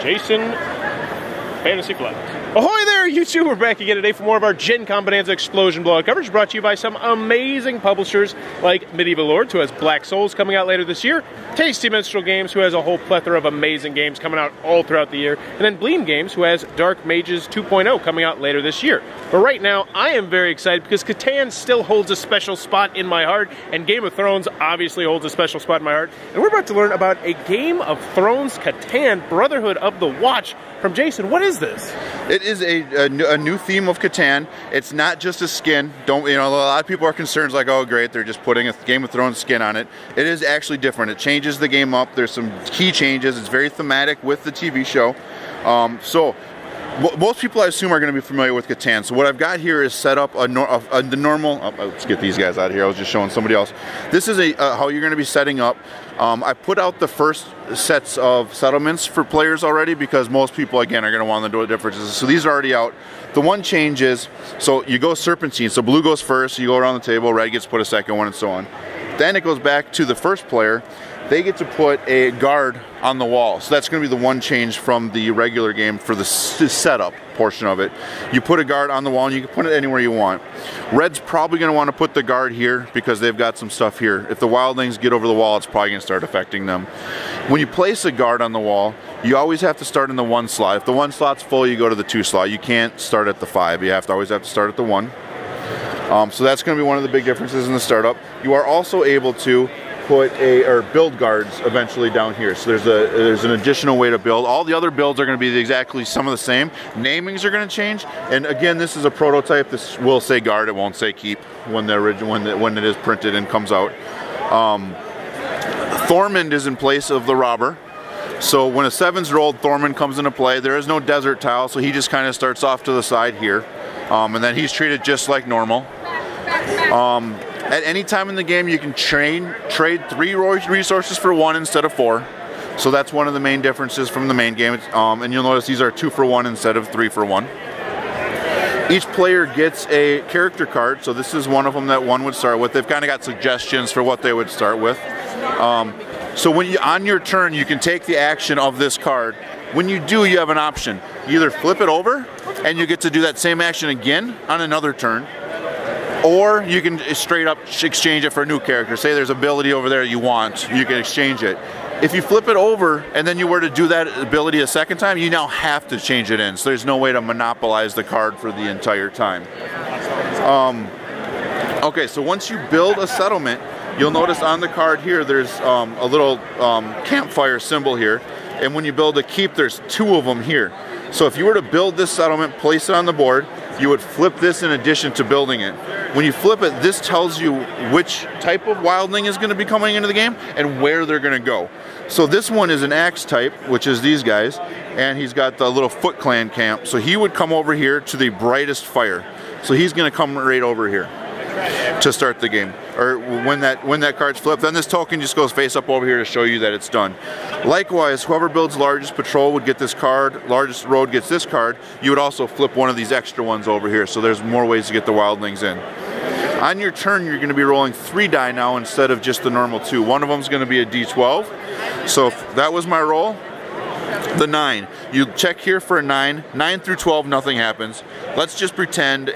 Jason, Fantasy Flight. Ahoy there, YouTube! We're back again today for more of our Gencon Bonanza Explosion Blog coverage, brought to you by some amazing publishers like Medieval Lords, who has Black Souls coming out later this year, Tasty Minstrel Games, who has a whole plethora of amazing games coming out all throughout the year, and then Bleem Games, who has Dark Mages 2.0 coming out later this year. But right now, I am very excited because Catan still holds a special spot in my heart, and Game of Thrones obviously holds a special spot in my heart. And we're about to learn about a Game of Thrones Catan Brotherhood of the Watch from Jason. What is this? It is a new theme of Catan. It's not just a skin. A lot of people are concerned like, oh great, they're just putting a Game of Thrones skin on it. It is actually different. It changes the game up. There's some key changes. It's very thematic with the TV show. Most people I assume are going to be familiar with Catan. So what I've got here is set up the normal. Let's get these guys out of here. I was just showing somebody else. This is how you're going to be setting up. I put out the first sets of settlements for players already because most people, again, are going to want to know the differences. So these are already out. The one change is, so you go serpentine. So blue goes first, you go around the table, red gets put a second one, and so on. Then it goes back to the first player. They get to put a guard on the wall. So that's going to be the one change from the regular game for the setup portion of it. You put a guard on the wall and you can put it anywhere you want. Red's probably going to want to put the guard here because they've got some stuff here. If the wildlings get over the wall, it's probably going to start affecting them. When you place a guard on the wall, you always have to start in the 1 slot. If the 1 slot's full, you go to the 2 slot. You can't start at the 5. You always have to start at the 1. So that's going to be one of the big differences in the startup. You are also able to put build guards eventually down here. So there's an additional way to build. All the other builds are going to be exactly some of the same. Namings are going to change. And again, this is a prototype. This will say guard. It won't say keep when it is printed and comes out. Thormund is in place of the robber. So when a 7's rolled, Thormund comes into play. There is no desert tile, so he just kind of starts off to the side here. And then he's treated just like normal. At any time in the game, you can trade 3 resources for 1 instead of 4. So that's one of the main differences from the main game. And you'll notice these are 2 for 1 instead of 3 for 1. Each player gets a character card. So this is one of them that one would start with. They've kind of got suggestions for what they would start with. So on your turn, you can take the action of this card. When you do, you have an option. You either flip it over, and you get to do that same action again on another turn. Or you can straight up exchange it for a new character. Say there's ability over there you want, you can exchange it. If you flip it over and then you were to do that ability a second time, you now have to change it in. So there's no way to monopolize the card for the entire time. Okay, so once you build a settlement, you'll notice on the card here there's a little campfire symbol here. And when you build a keep, there's 2 of them here. So if you were to build this settlement, place it on the board, you would flip this in addition to building it. When you flip it, this tells you which type of wildling is going to be coming into the game and where they're going to go. So this one is an axe type, which is these guys, and he's got the little Foot Clan camp. So he would come over here to the brightest fire. So he's going to come right over here to start the game, or when that card's flipped. Then this token just goes face up over here to show you that it's done. Likewise, whoever builds largest patrol would get this card, largest road gets this card. You would also flip one of these extra ones over here, so there's more ways to get the wildlings in. On your turn, you're going to be rolling 3 die now instead of just the normal 2. One of them is going to be a d12. So if that was my roll, the 9. You check here for a 9. 9 through 12, nothing happens. Let's just pretend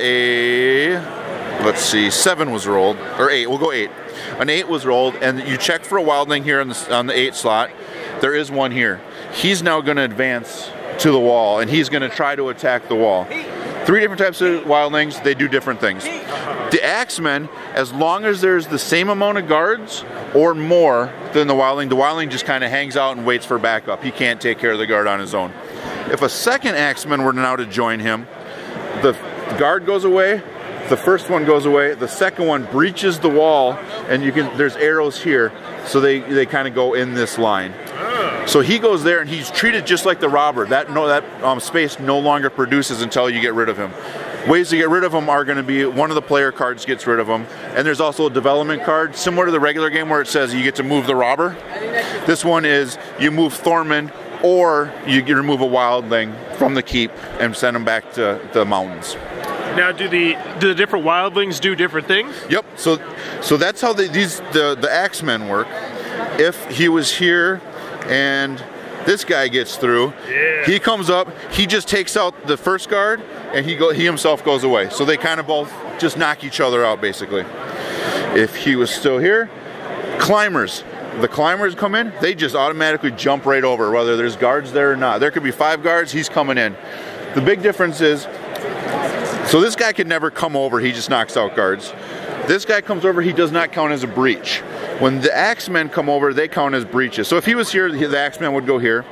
let's see, 7 was rolled, or 8, we'll go 8. An 8 was rolled, and you check for a wildling here on the 8 slot. There is one here. He's now going to advance to the wall, and he's going to try to attack the wall. 3 different types of wildlings, they do different things. The axemen, as long as there's the same amount of guards or more than the wildling just kind of hangs out and waits for backup. He can't take care of the guard on his own. If a second axeman were now to join him, the guard goes away, the first one goes away, the second one breaches the wall, and there's arrows here, so they kind of go in this line. So he goes there and he's treated just like the robber. That space no longer produces until you get rid of him. Ways to get rid of him are going to be one of the player cards gets rid of him, and there's also a development card similar to the regular game where it says you get to move the robber. This one is you move Thormund, or you remove a wildling from the keep and send them back to the mountains. Now, do the different wildlings do different things? Yep. So that's how the axemen work. If he was here and This guy gets through. Yeah. He comes up, he just takes out the first guard, and he himself goes away. So they kind of both just knock each other out, basically. If he was still here, climbers. The climbers come in, they just automatically jump right over, whether there's guards there or not. There could be 5 guards, he's coming in. The big difference is, so this guy could never come over, he just knocks out guards. This guy comes over, he does not count as a breach. When the axemen come over, they count as breaches. So if he was here, the axemen would go here.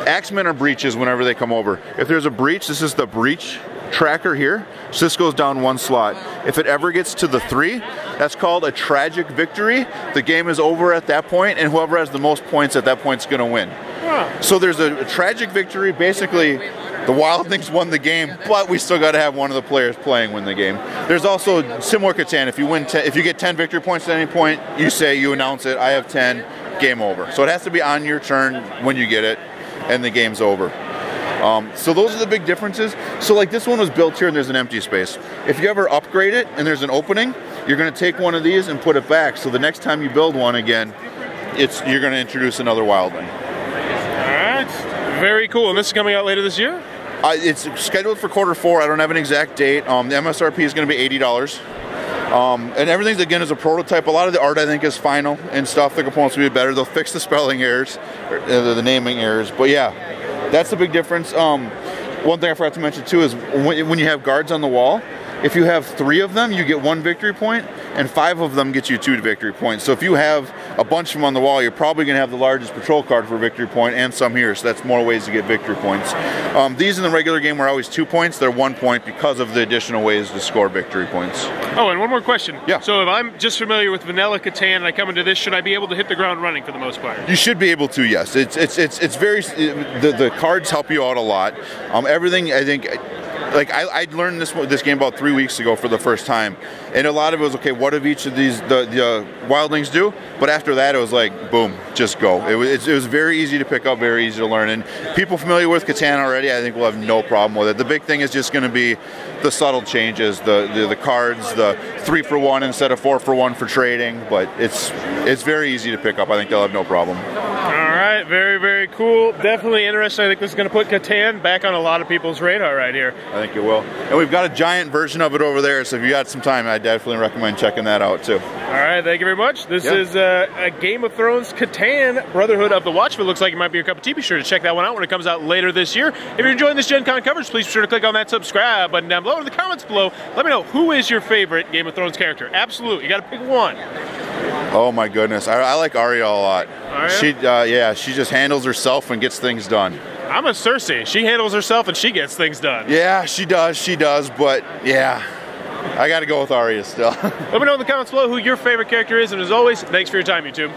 Axemen are breaches whenever they come over. If there's a breach, this is the breach tracker here. So this goes down 1 slot. If it ever gets to the 3, that's called a tragic victory. The game is over at that point, and whoever has the most points at that point is going to win. So there's a tragic victory. Basically, the Wildlings won the game, but we still got to have one of the players playing win the game. There's also similar Catan. If you get 10 victory points at any point, you announce it. I have 10. Game over. So it has to be on your turn when you get it, and the game's over. So those are the big differences. So like this one was built here and there's an empty space. If you ever upgrade it and there's an opening, you're going to take one of these and put it back. So the next time you build one again, you're going to introduce another wildling. Alright, very cool. And this is coming out later this year? It's scheduled for Q4. I don't have an exact date. The MSRP is going to be $80. And everything, again, is a prototype. A lot of the art, I think, is final and stuff. The components will be better. They'll fix the spelling errors, or the naming errors. But yeah, that's the big difference. One thing I forgot to mention, too, is when you have guards on the wall, if you have 3 of them, you get 1 victory point, and 5 of them get you 2 victory points. So if you have a bunch of them on the wall, you're probably going to have the largest patrol card for a victory point, and some here, so that's more ways to get victory points. These in the regular game were always 2 points. They're 1 point because of the additional ways to score victory points. Oh, and one more question. Yeah. So if I'm just familiar with vanilla Catan and I come into this, should I be able to hit the ground running for the most part? You should be able to, yes. It's very, the cards help you out a lot. Everything, I think, like I learned this game about 3 weeks ago for the first time, and a lot of it was, okay, what do each of these the wildlings do? But after that, it was like, boom, just go. It was very easy to pick up, very easy to learn, and people familiar with Catan already, I think, will have no problem with it. The big thing is just going to be the subtle changes, the cards, the 3 for 1 instead of 4 for 1 for trading, but it's very easy to pick up. I think they'll have no problem. All right, very, very cool. Definitely interesting. I think this is going to put Catan back on a lot of people's radar right here. I think it will. And we've got a giant version of it over there, so if you got some time, I definitely recommend checking that out too. All right, thank you very much. This is a Game of Thrones Catan Brotherhood of the Watch. If it looks like it might be your cup of tea, be sure to check that one out when it comes out later this year. If you're enjoying this Gen Con coverage, please be sure to click on that subscribe button down below. In the comments below, let me know who is your favorite Game of Thrones character. Absolutely, you got to pick one. Oh my goodness, I like Arya a lot. Arya? She just handles herself and gets things done. I'm a Cersei. She handles herself and she gets things done. Yeah, she does, but yeah, I got to go with Arya still. Let me know in the comments below who your favorite character is, and as always, thanks for your time, YouTube.